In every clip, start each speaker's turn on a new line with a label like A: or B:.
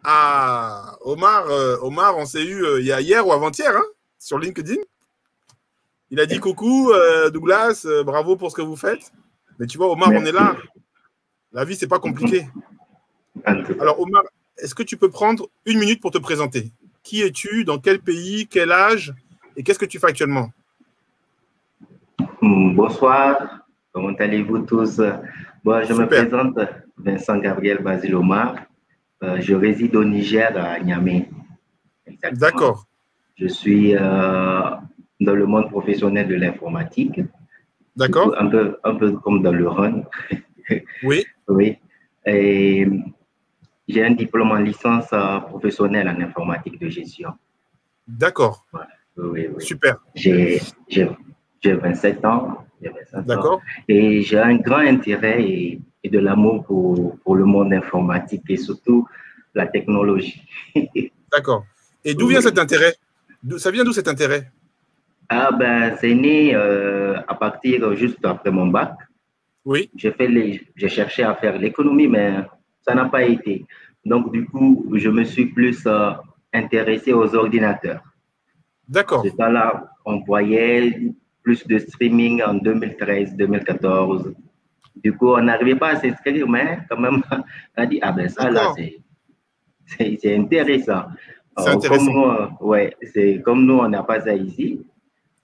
A: Ah, Omar, Omar, on s'est eu il y a hier ou avant-hier hein, sur LinkedIn. Il a dit coucou, Douglas, bravo pour ce que vous faites. Mais tu vois, Omar, on est
B: Merci.
A: là. La vie, c'est pas compliqué.
B: En tout cas.
A: Alors, Omar, est-ce que tu peux prendre une minute pour te présenter? Qui es-tu? Dans quel pays? Quel âge? Et qu'est-ce que tu fais actuellement?
B: Bonsoir, comment allez-vous tous? Bon, je me
A: Super.
B: présente Vincent Gabriel Basile Omar. Je réside au Niger, à Niamey, exactement.
A: D'accord.
B: Je suis dans le monde professionnel de l'informatique, surtout
A: D'accord.
B: un peu comme dans le run.
A: Oui.
B: Oui. Et j'ai un diplôme en licence professionnelle en informatique de gestion.
A: D'accord.
B: Voilà. Oui, oui.
A: Super.
B: J'ai j'ai- j'ai 27 ans, j'ai 27 ans
A: D'accord.
B: et j'ai un grand intérêt et de l'amour pour le monde informatique et surtout la technologie.
A: D'accord. Et d'où vient cet
B: Oui.
A: intérêt? Ça vient d'où cet intérêt?
B: Ah ben, c'est né à partir juste après mon bac.
A: Oui.
B: J'ai cherché à faire l'économie, mais ça n'a pas été. Donc, du coup, je me suis plus intéressé aux ordinateurs. En ce
A: D'accord.
B: temps-là, on voyait plus de streaming en 2013, 2014. Du coup, on n'arrivait pas à s'inscrire, mais quand même, on a dit, ah ben ça là,
A: D'accord.
B: c'est intéressant.
A: C'est
B: Comme
A: intéressant.
B: nous, ouais, c'est comme nous, on n'a pas ça ici.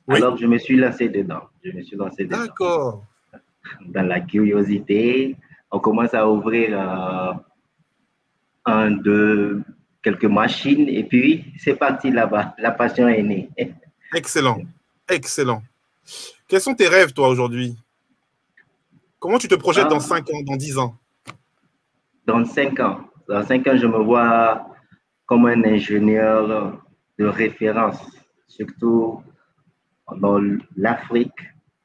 A: Oui.
B: Alors, je me suis lancé dedans. Je me suis lancé dedans.
A: D'accord.
B: Dans la curiosité, on commence à ouvrir un, deux, quelques machines et puis c'est parti là-bas. La passion est née.
A: Excellent. Excellent. Quels sont tes rêves, toi, aujourd'hui? Comment tu te projettes dans
B: Ah,
A: 5 ans, dans 10 ans?
B: dans 5 ans, je me vois comme un ingénieur de référence, surtout dans l'Afrique.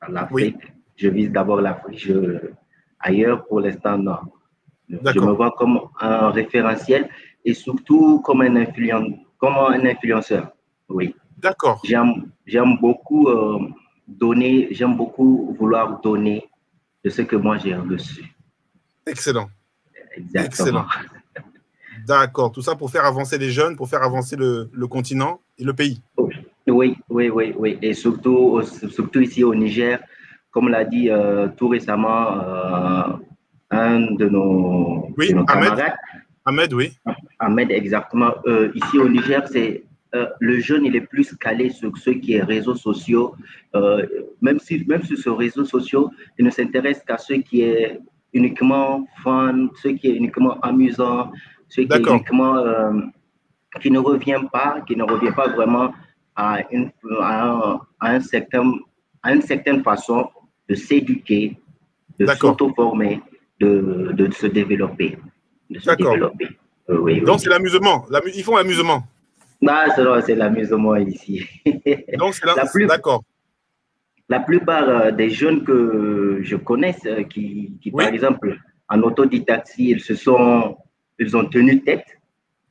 B: Dans
A: Oui.
B: l'Afrique, je vise d'abord l'Afrique. Ailleurs, pour l'instant, non. Je me
A: D'accord.
B: vois comme un référentiel et surtout comme un influenceur. Oui.
A: D'accord.
B: J'aime beaucoup donner, j'aime beaucoup vouloir donner de ce que moi j'ai reçu.
A: Excellent.
B: Exactement.
A: Excellent. D'accord. Tout ça pour faire avancer les jeunes, pour faire avancer le continent et le pays.
B: Oui, oui, oui, oui. Et surtout ici au Niger, comme l'a dit tout récemment un de
A: Oui,
B: nos
A: Ahmed.
B: camarades,
A: Ahmed, oui.
B: Ahmed, exactement. Ici au Niger, c'est le jeune, il est plus calé sur ce qui est réseaux sociaux. Euh, même sur ce réseaux sociaux, il ne s'intéresse qu'à ce qui est uniquement fun, ce qui est uniquement amusant, ce qui est
A: D'accord.
B: uniquement qui ne revient pas vraiment à à une certaine façon de s'éduquer, de
A: D'accord.
B: s'auto-former, de se développer, de se
A: D'accord.
B: développer. Oui,
A: Donc,
B: oui.
A: c'est l'amusement. Ils font l'amusement.
B: Bah, c'est l'amusement ici.
A: Donc, c'est
B: La, plus,
A: d'accord.
B: la plupart des jeunes que je connais par
A: Oui.
B: exemple, en autodidacte, ils ont tenu tête.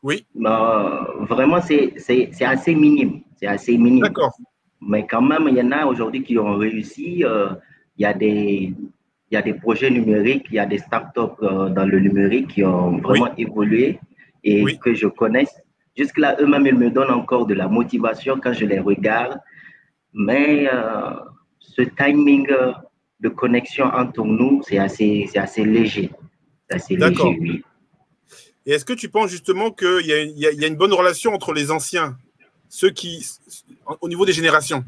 A: Oui.
B: Vraiment, c'est assez minime. C'est assez minime.
A: D'accord.
B: Mais quand même, il y en a aujourd'hui qui ont réussi. Il y a des, il y a des projets numériques, il y a des startups dans le numérique qui ont
A: Oui.
B: vraiment évolué et
A: Oui.
B: que je connaisse. Jusque-là, eux-mêmes, ils me donnent encore de la motivation quand je les regarde. Mais ce timing de connexion entre nous, c'est assez léger. C'est assez léger,
A: D'accord.
B: oui.
A: Et est-ce que tu penses justement qu'il y a une bonne relation entre les anciens, ceux qui, au niveau des générations?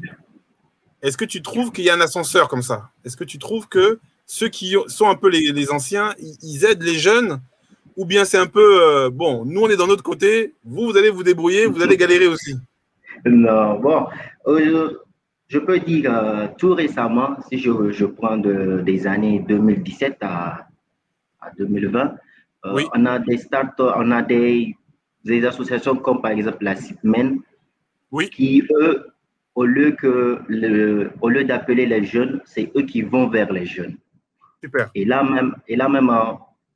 A: Est-ce que tu trouves qu'il y a un ascenseur comme ça? Est-ce que tu trouves que ceux qui sont un peu les anciens, ils aident les jeunes? Ou bien c'est un peu, bon, nous on est dans notre côté, vous allez vous débrouiller, vous allez galérer aussi.
B: Non, bon, euh, je peux dire tout récemment, si je prends des années 2017 à 2020,
A: Oui,
B: on a des startups, on a des associations comme par exemple la CIPMEN
A: oui,
B: qui, eux, au lieu d'appeler les jeunes, c'est eux qui vont vers les jeunes.
A: super.
B: Et là même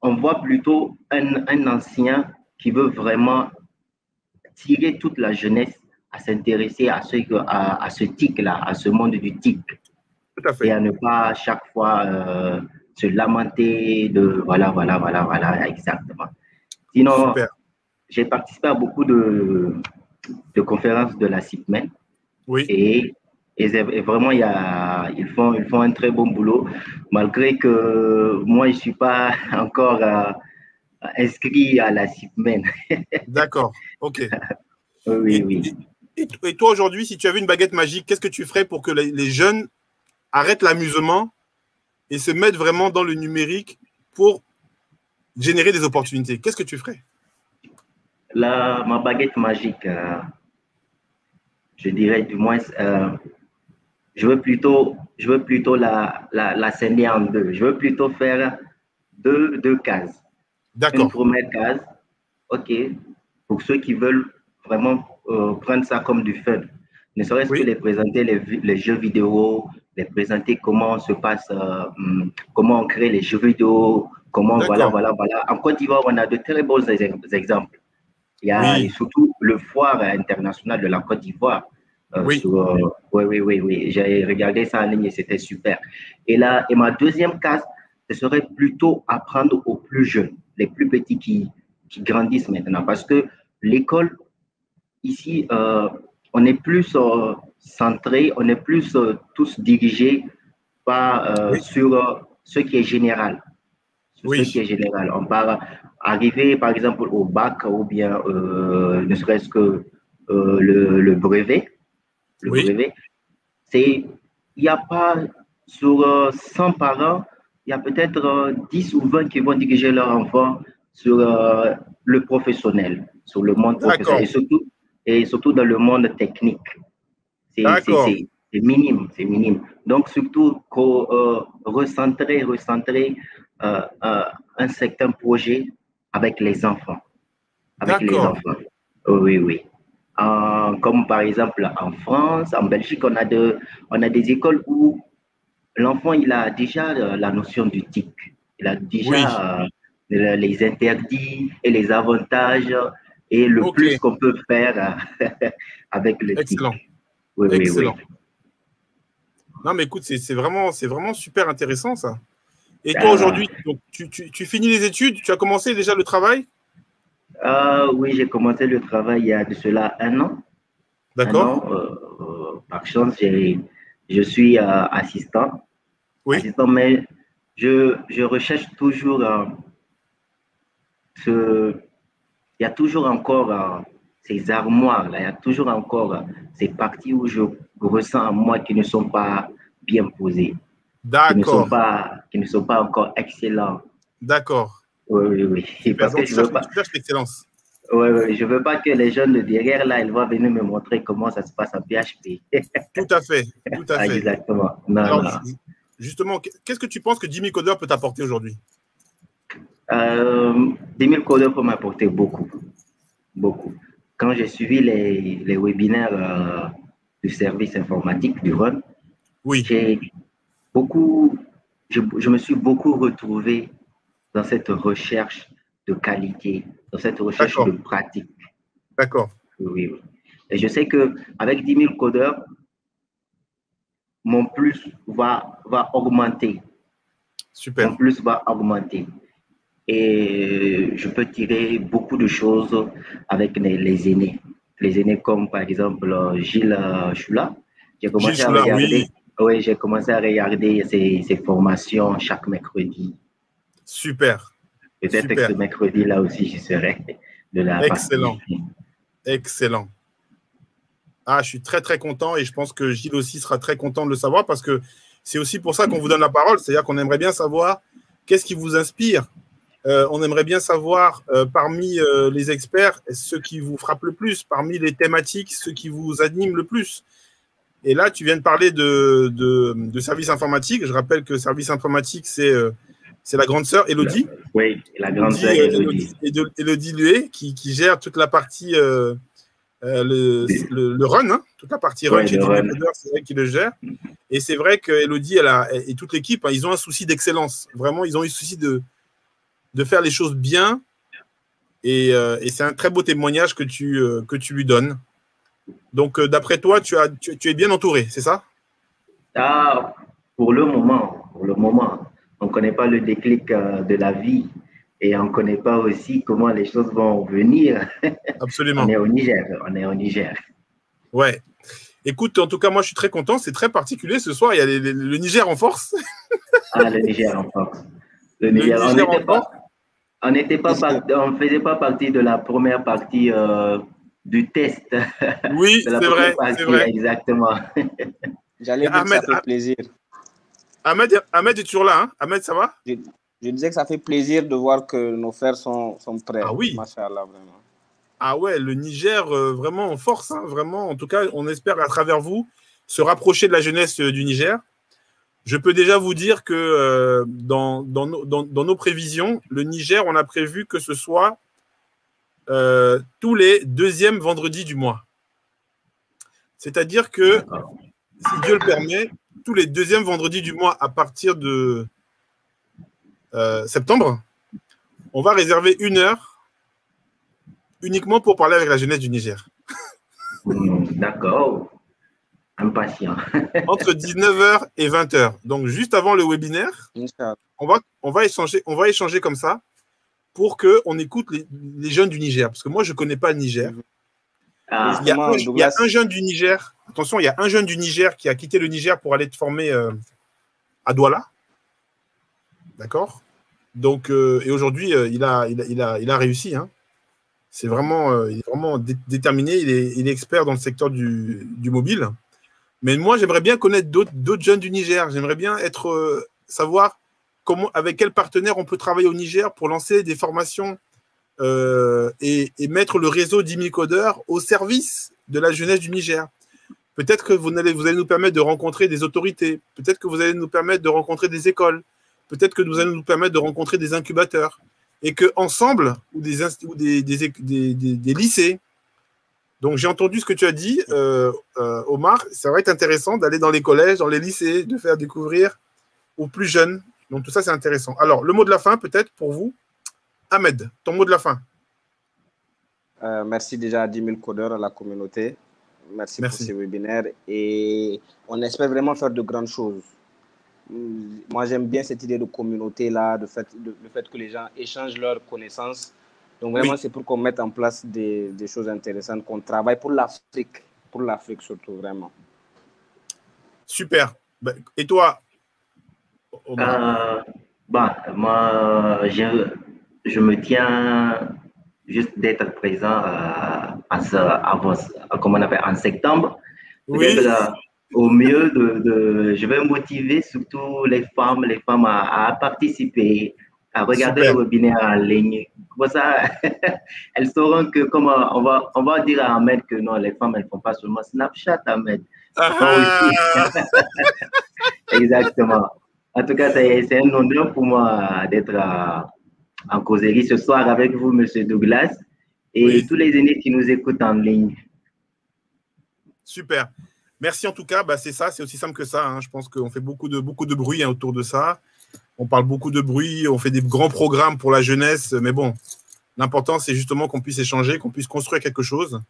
B: on voit plutôt un ancien qui veut vraiment tirer toute la jeunesse à s'intéresser à ce TIC-là, à ce monde du TIC,
A: Tout à
B: et
A: fait.
B: à ne pas chaque fois se lamenter de voilà, voilà, voilà, voilà, exactement. Sinon,
A: Super.
B: j'ai participé à beaucoup de conférences de la CIPMEN.
A: Oui.
B: Et vraiment, ils font un très bon boulot, malgré que moi, je ne suis pas encore inscrit à la CIPMEN.
A: D'accord, ok.
B: Oui, oui.
A: Et toi, aujourd'hui, si tu avais une baguette magique, qu'est-ce que tu ferais pour que les jeunes arrêtent l'amusement et se mettent vraiment dans le numérique pour générer des opportunités? Qu'est-ce que tu ferais?
B: Ma baguette magique, je dirais du moins, je veux plutôt la scinder en deux. Je veux plutôt faire deux cases. Une
A: D'accord.
B: première case, OK, pour ceux qui veulent vraiment prendre ça comme du fun, ne serait-ce que
A: Oui.
B: les présenter les jeux vidéo, les présenter comment se passe, comment on crée les jeux vidéo, comment, voilà. En Côte d'Ivoire, on a de très bons exemples. Il y a surtout le foire international de la Côte d'Ivoire.
A: Oui.
B: Oui. J'ai regardé ça en ligne et c'était super. Et ma deuxième case, ce serait plutôt apprendre aux plus jeunes, les plus petits qui grandissent maintenant. Parce que l'école, ici, on est plus centré, on est plus tous dirigés sur ce qui est général. Ce qui est général. On part arriver, par exemple, au bac ou bien ne serait-ce que le brevet. Le brevet, il n'y a pas sur 100 parents, il y a peut-être 10 ou 20 qui vont diriger leur enfant sur le professionnel, sur le monde professionnel et surtout dans le monde technique. C'est minime, c'est minime. Donc, surtout, recentrer un certain projet avec les enfants. Oui. Comme par exemple en France, en Belgique, on a des écoles où l'enfant, il a déjà la notion du TIC. Il a déjà les interdits et les avantages et le plus qu'on peut faire avec le TIC.
A: Excellent. Non, mais écoute, c'est vraiment super intéressant, ça. Et toi, aujourd'hui, tu finis les études? Tu as commencé déjà le travail?
B: Oui, j'ai commencé le travail il y a de cela 1 an.
A: D'accord.
B: Par chance, je suis assistant.
A: Oui.
B: Assistant, mais je recherche toujours il y a toujours encore ces armoires là, il y a toujours encore ces parties où je ressens en moi qui ne sont pas bien posées, qui ne sont pas encore excellents.
A: D'accord.
B: Oui.
A: Parce que tu cherches l'excellence.
B: Oui, je ne veux pas que les jeunes de derrière là, ils vont venir me montrer comment ça se passe en PHP.
A: Tout à fait.
B: Exactement.
A: Alors, justement, qu'est-ce que tu penses que Jimmy Coder peut t'apporter aujourd'hui?
B: 10 000 codeurs peuvent m'apporter beaucoup. Quand j'ai suivi les webinaires du service informatique du RUN, je me suis beaucoup retrouvé dans cette recherche de qualité, dans cette recherche de pratique.
A: D'accord.
B: Oui. Et je sais qu'avec 10 000 codeurs, mon plus va augmenter.
A: Super.
B: Mon plus va augmenter. Et je peux tirer beaucoup de choses avec les aînés. Les aînés comme par exemple Gilles Choula. J'ai commencé à regarder ses formations chaque mercredi.
A: Super.
B: Peut-être que ce mercredi-là aussi, je serai de la
A: Excellent. Excellent. Ah, je suis très, très content et je pense que Gilles aussi sera très content de le savoir parce que c'est aussi pour ça qu'on vous donne la parole. C'est-à-dire qu'on aimerait bien savoir qu'est-ce qui vous inspire. On aimerait bien savoir parmi les experts ce qui vous frappe le plus, parmi les thématiques, ce qui vous anime le plus. Et là, tu viens de parler de service informatique. Je rappelle que service informatique, c'est la grande sœur Élodie.
B: Oui, la grande sœur Élodie.
A: Élodie Luet qui gère toute la partie, le run, hein, toute la partie run chez Jimmy Coder, c'est elle qui le gère. Et c'est vrai qu'Élodie et toute l'équipe, hein, ils ont un souci d'excellence. Vraiment, ils ont eu le souci de faire les choses bien. Et c'est un très beau témoignage que tu lui donnes. Donc, d'après toi, tu es bien entouré, c'est ça?
B: Pour le moment, on ne connaît pas le déclic de la vie. et on ne connaît pas aussi comment les choses vont venir.
A: Absolument.
B: On est au Niger, on est au Niger.
A: Ouais. Écoute, en tout cas, moi, je suis très content. C'est très particulier. Ce soir, il y a le Niger en force.
B: Ah, le Niger en force. Le
A: Le
B: Niger,
A: Niger en force.
B: on ne faisait pas partie de la première partie du test.
A: Oui,
B: De la
A: c'est
B: première
A: vrai,
B: partie,
A: c'est vrai.
B: exactement.
C: J'allais dire que ça fait plaisir.
A: Ahmed est toujours là, hein? Ahmed, ça va?
C: Je disais que ça fait plaisir de voir que nos frères sont prêts.
A: Ah oui.
C: Machallah, vraiment.
A: Ah ouais, le Niger, vraiment en force, hein, vraiment. En tout cas, on espère à travers vous se rapprocher de la jeunesse du Niger. Je peux déjà vous dire que dans nos prévisions, le Niger, on a prévu que ce soit tous les deuxièmes vendredis du mois. C'est-à-dire que, si Dieu le permet, tous les deuxièmes vendredis du mois à partir de septembre, on va réserver 1 heure uniquement pour parler avec la jeunesse du Niger.
B: D'accord. Impatient.
A: Entre 19h et 20h. Donc, juste avant le webinaire, on va échanger comme ça pour qu'on écoute les jeunes du Niger. Parce que moi, je ne connais pas le Niger. Il y a un jeune du Niger. Attention, il y a un jeune du Niger qui a quitté le Niger pour aller être formé à Douala. D'accord? Donc, et aujourd'hui, il a réussi. Hein. Il est vraiment déterminé. Il est expert dans le secteur du mobile. Mais moi, j'aimerais bien connaître d'autres jeunes du Niger. J'aimerais bien savoir avec quel partenaire on peut travailler au Niger pour lancer des formations et mettre le réseau d'10 000 codeurs au service de la jeunesse du Niger. Peut-être que vous allez nous permettre de rencontrer des autorités. Peut-être que vous allez nous permettre de rencontrer des écoles. Peut-être que vous allez nous permettre de rencontrer des incubateurs. Et qu'ensemble, ou des lycées. Donc, j'ai entendu ce que tu as dit, Omar. Ça va être intéressant d'aller dans les collèges, dans les lycées, de faire découvrir aux plus jeunes. Donc, tout ça, c'est intéressant. Alors, le mot de la fin, peut-être, pour vous. Ahmed, ton mot de la fin.
C: Merci déjà à 10 000 codeurs à la communauté. Merci pour ces webinaires. Et on espère vraiment faire de grandes choses. Moi, j'aime bien cette idée de communauté-là, le fait que les gens échangent leurs connaissances. Donc, vraiment, c'est pour qu'on mette en place des choses intéressantes, qu'on travaille pour l'Afrique surtout, vraiment.
A: Super. Et toi,
B: Omar? Moi, je me tiens juste d'être présent en septembre.
A: Oui.
B: Au mieux, je vais motiver surtout les femmes à participer, à regarder le webinaire en ligne. Comme ça, elles sauront que on va dire à Ahmed que non, les femmes, elles ne font pas seulement Snapchat, Ahmed. Exactement. En tout cas, c'est un honneur pour moi d'être en causerie ce soir avec vous, Monsieur Douglas, et tous les aînés qui nous écoutent en ligne.
A: Super. Merci en tout cas. C'est ça, c'est aussi simple que ça. Hein. Je pense qu'on fait beaucoup de bruit autour de ça. On parle beaucoup de bruit, on fait des grands programmes pour la jeunesse, mais bon, l'important, c'est justement qu'on puisse échanger, qu'on puisse construire quelque chose.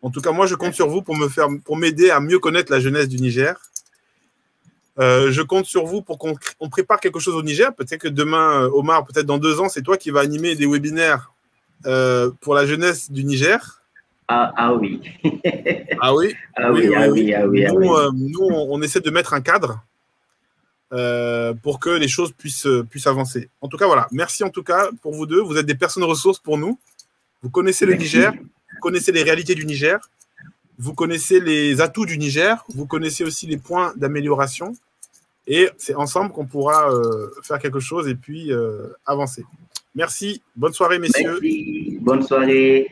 A: En tout cas, moi, je compte sur vous pour m'aider à mieux connaître la jeunesse du Niger. Je compte sur vous pour qu'on prépare quelque chose au Niger. Peut-être que demain, Omar, peut-être dans 2 ans, c'est toi qui vas animer des webinaires pour la jeunesse du Niger.
B: Ah oui.
A: Ah oui. Nous, on essaie de mettre un cadre pour que les choses puissent avancer. En tout cas, voilà. Merci en tout cas pour vous deux. Vous êtes des personnes ressources pour nous. Vous connaissez le Niger, vous connaissez les réalités du Niger, vous connaissez les atouts du Niger, vous connaissez aussi les points d'amélioration. Et c'est ensemble qu'on pourra faire quelque chose et puis avancer. Merci. Bonne soirée, messieurs.
B: Merci. Bonne soirée.